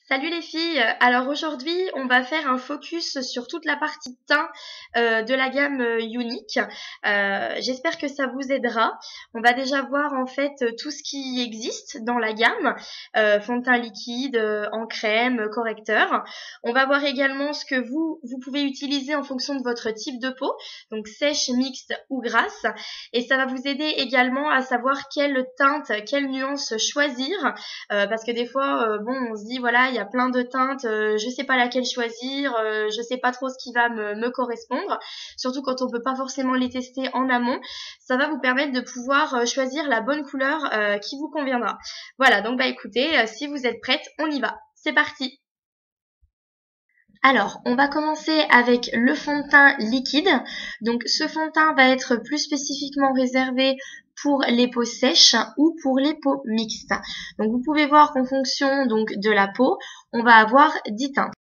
Salut les filles, alors aujourd'hui on va faire un focus sur toute la partie teint de la gamme Unique. J'espère que ça vous aidera. On va déjà voir en fait tout ce qui existe dans la gamme, fond de teint liquide, en crème, correcteur. On va voir également ce que vous pouvez utiliser en fonction de votre type de peau, donc sèche, mixte ou grasse. Et ça va vous aider également à savoir quelle teinte, quelle nuance choisir, parce que des fois, bon, on se dit voilà, il y a plein de teintes, je sais pas laquelle choisir, je sais pas trop ce qui va me correspondre. Surtout quand on peut pas forcément les tester en amont, ça va vous permettre de pouvoir choisir la bonne couleur qui vous conviendra. Voilà, donc bah écoutez, si vous êtes prêtes, on y va. C'est parti. Alors, on va commencer avec le fond de teint liquide. Donc, ce fond de teint va être plus spécifiquement réservé pour les peaux sèches ou pour les peaux mixtes. Donc, vous pouvez voir qu'en fonction donc de la peau, on va avoir 10 teintes.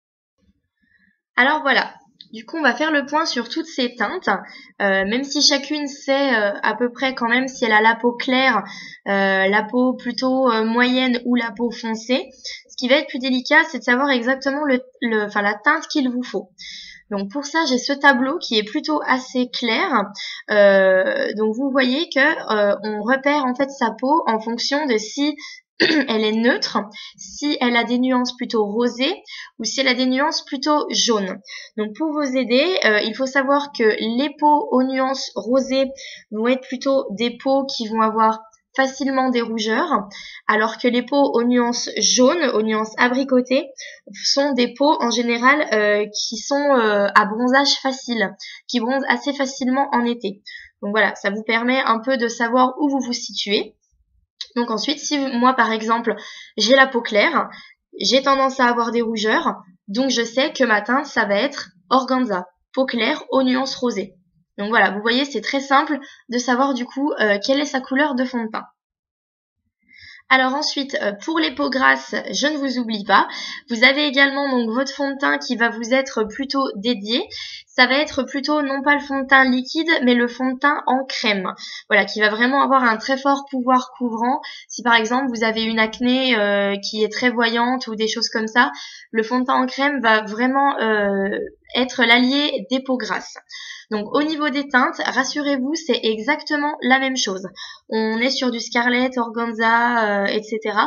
Alors voilà. Du coup, on va faire le point sur toutes ces teintes, même si chacune sait à peu près quand même si elle a la peau claire, la peau plutôt moyenne ou la peau foncée. Ce qui va être plus délicat, c'est de savoir exactement la teinte qu'il vous faut. Donc pour ça, j'ai ce tableau qui est plutôt assez clair. Donc vous voyez que on repère en fait sa peau en fonction de si elle est neutre, si elle a des nuances plutôt rosées ou si elle a des nuances plutôt jaunes. Donc pour vous aider, il faut savoir que les peaux aux nuances rosées vont être plutôt des peaux qui vont avoir facilement des rougeurs, alors que les peaux aux nuances jaunes, aux nuances abricotées, sont des peaux en général qui sont à bronzage facile, qui bronzent assez facilement en été. Donc voilà, ça vous permet un peu de savoir où vous vous situez. Donc ensuite, si moi par exemple, j'ai la peau claire, j'ai tendance à avoir des rougeurs, donc je sais que ma teinte, ça va être organza, peau claire aux nuances rosées. Donc voilà, vous voyez, c'est très simple de savoir du coup quelle est sa couleur de fond de teint. Alors ensuite, pour les peaux grasses, je ne vous oublie pas. Vous avez également donc votre fond de teint qui va vous être plutôt dédié. Ça va être plutôt non pas le fond de teint liquide, mais le fond de teint en crème. Voilà, qui va vraiment avoir un très fort pouvoir couvrant. Si par exemple vous avez une acné qui est très voyante ou des choses comme ça, le fond de teint en crème va vraiment être l'allié des peaux grasses. Donc au niveau des teintes, rassurez-vous, c'est exactement la même chose. On est sur du scarlett, organza, etc.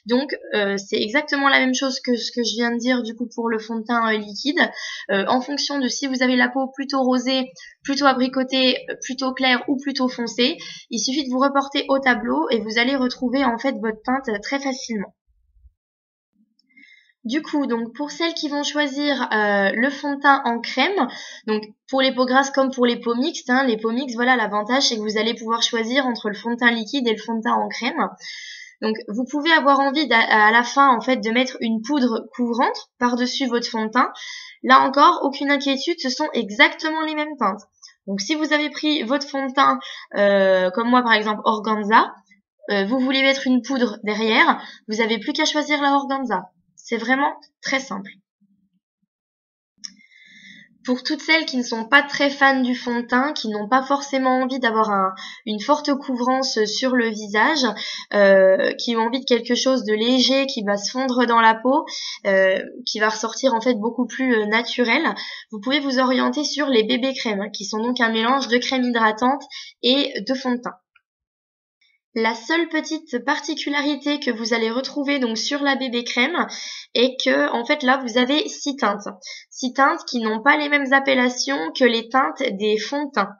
Donc c'est exactement la même chose que ce que je viens de dire du coup pour le fond de teint liquide. En fonction de si vous avez la peau plutôt rosée, plutôt abricotée, plutôt claire ou plutôt foncée, il suffit de vous reporter au tableau et vous allez retrouver en fait votre teinte très facilement. Du coup, donc pour celles qui vont choisir le fond de teint en crème, donc pour les peaux grasses comme pour les peaux mixtes, les peaux mixtes, voilà, l'avantage c'est que vous allez pouvoir choisir entre le fond de teint liquide et le fond de teint en crème. Donc vous pouvez avoir envie à la fin en fait de mettre une poudre couvrante par-dessus votre fond de teint. Là encore, aucune inquiétude, ce sont exactement les mêmes teintes. Donc si vous avez pris votre fond de teint comme moi par exemple organza, vous voulez mettre une poudre derrière, vous n'avez plus qu'à choisir la organza. C'est vraiment très simple. Pour toutes celles qui ne sont pas très fans du fond de teint, qui n'ont pas forcément envie d'avoir une forte couvrance sur le visage, qui ont envie de quelque chose de léger, qui va se fondre dans la peau, qui va ressortir en fait beaucoup plus naturel, vous pouvez vous orienter sur les bébés crèmes, qui sont donc un mélange de crème hydratante et de fond de teint. La seule petite particularité que vous allez retrouver donc sur la bébé crème est que en fait là vous avez 6 teintes. 6 teintes qui n'ont pas les mêmes appellations que les teintes des fonds de teint.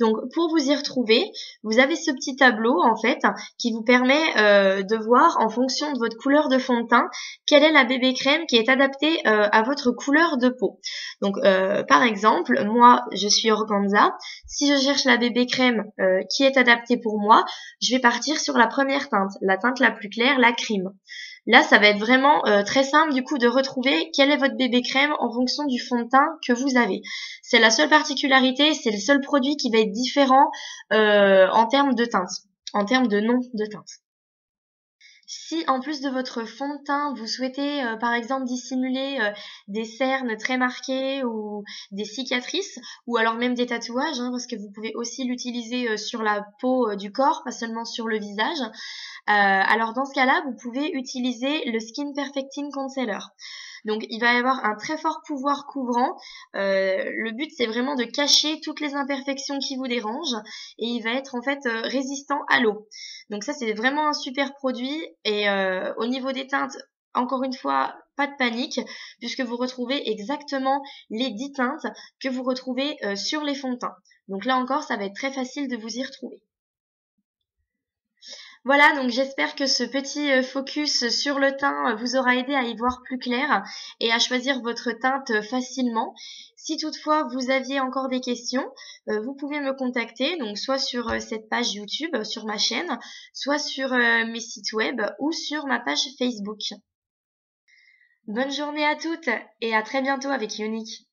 Donc pour vous y retrouver, vous avez ce petit tableau en fait qui vous permet de voir en fonction de votre couleur de fond de teint quelle est la bébé crème qui est adaptée à votre couleur de peau. Donc par exemple, moi je suis organza, si je cherche la bébé crème qui est adaptée pour moi, je vais partir sur la première teinte, la teinte la plus claire, la crème. Là, ça va être vraiment très simple du coup de retrouver quel est votre bébé crème en fonction du fond de teint que vous avez. C'est la seule particularité, c'est le seul produit qui va être différent en termes de teinte, en termes de nom de teinte. Si en plus de votre fond de teint, vous souhaitez par exemple dissimuler des cernes très marquées ou des cicatrices ou alors même des tatouages, parce que vous pouvez aussi l'utiliser sur la peau du corps, pas seulement sur le visage. Alors dans ce cas-là, vous pouvez utiliser le Skin Perfecting Concealer. Donc il va y avoir un très fort pouvoir couvrant. Le but c'est vraiment de cacher toutes les imperfections qui vous dérangent et il va être en fait résistant à l'eau. Donc ça c'est vraiment un super produit et au niveau des teintes, encore une fois, pas de panique puisque vous retrouvez exactement les 10 teintes que vous retrouvez sur les fonds de teint. Donc là encore, ça va être très facile de vous y retrouver. Voilà, donc j'espère que ce petit focus sur le teint vous aura aidé à y voir plus clair et à choisir votre teinte facilement. Si toutefois vous aviez encore des questions, vous pouvez me contacter, donc soit sur cette page YouTube, sur ma chaîne, soit sur mes sites web ou sur ma page Facebook. Bonne journée à toutes et à très bientôt avec Unique.